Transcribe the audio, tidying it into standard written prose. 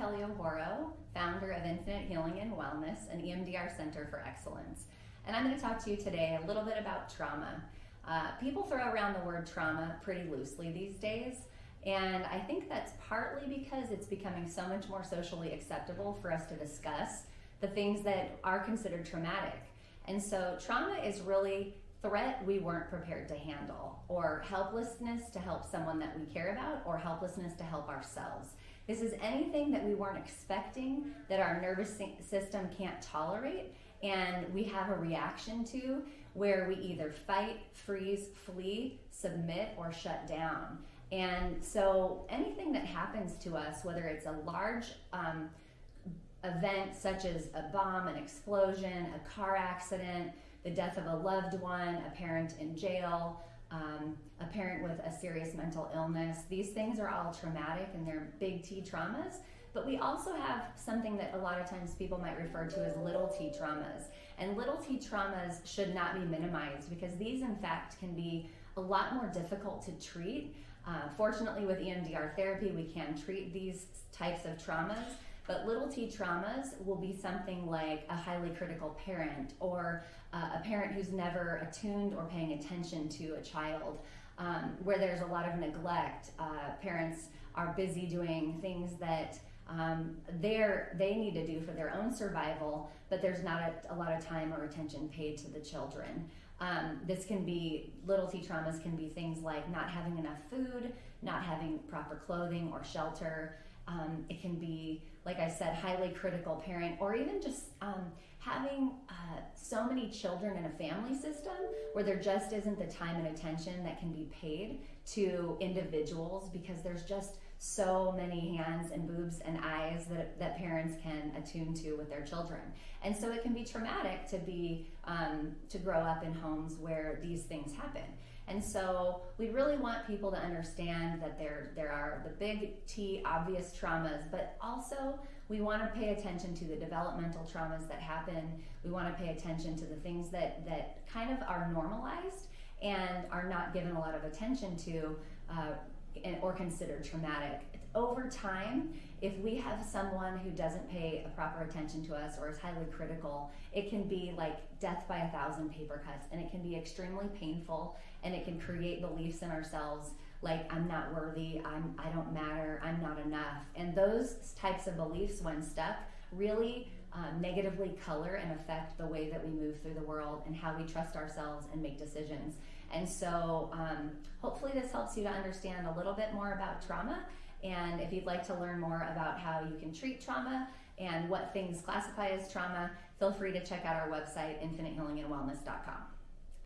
Kelly O'Horo, founder of Infinite Healing and Wellness, an EMDR Center for Excellence. And I'm going to talk to you today a little bit about trauma. People throw around the word trauma pretty loosely these days, and I think that's partly because it's becoming so much more socially acceptable for us to discuss the things that are considered traumatic. And so trauma is really threat we weren't prepared to handle, or helplessness to help someone that we care about, or helplessness to help ourselves. This is anything that we weren't expecting, that our nervous system can't tolerate, and we have a reaction to, where we either fight, freeze, flee, submit, or shut down. And so anything that happens to us, whether it's a large event such as a bomb, an explosion, a car accident, the death of a loved one, a parent in jail, a parent with a serious mental illness. These things are all traumatic, and they're big T traumas. But we also have something that a lot of times people might refer to as little t traumas. And little t traumas should not be minimized, because these in fact can be a lot more difficult to treat. Fortunately, with EMDR therapy, we can treat these types of traumas. But little t traumas will be something like a highly critical parent, or a parent who's never attuned or paying attention to a child, where there's a lot of neglect. Parents are busy doing things that they need to do for their own survival, but there's not a lot of time or attention paid to the children. Little t traumas can be things like not having enough food, not having proper clothing or shelter. It can be, like I said, highly critical parent, or even just having so many children in a family system where there just isn't the time and attention that can be paid to individuals, because there's just so many hands and boobs and eyes that parents can attune to with their children. And so it can be traumatic to grow up in homes where these things happen. And so we really want people to understand that there are the big T obvious traumas, but also we want to pay attention to the developmental traumas that happen. We want to pay attention to the things that kind of are normalized and are not given a lot of attention to or considered traumatic. Over time, if we have someone who doesn't pay a proper attention to us or is highly critical, it can be like death by 1,000 paper cuts, and it can be extremely painful, and it can create beliefs in ourselves like, I'm not worthy, I don't matter, I'm not enough. And those types of beliefs, when stuck, really negatively color and affect the way that we move through the world and how we trust ourselves and make decisions. And so hopefully this helps you to understand a little bit more about trauma. And if you'd like to learn more about how you can treat trauma and what things classify as trauma, feel free to check out our website, infinitehealingandwellness.com.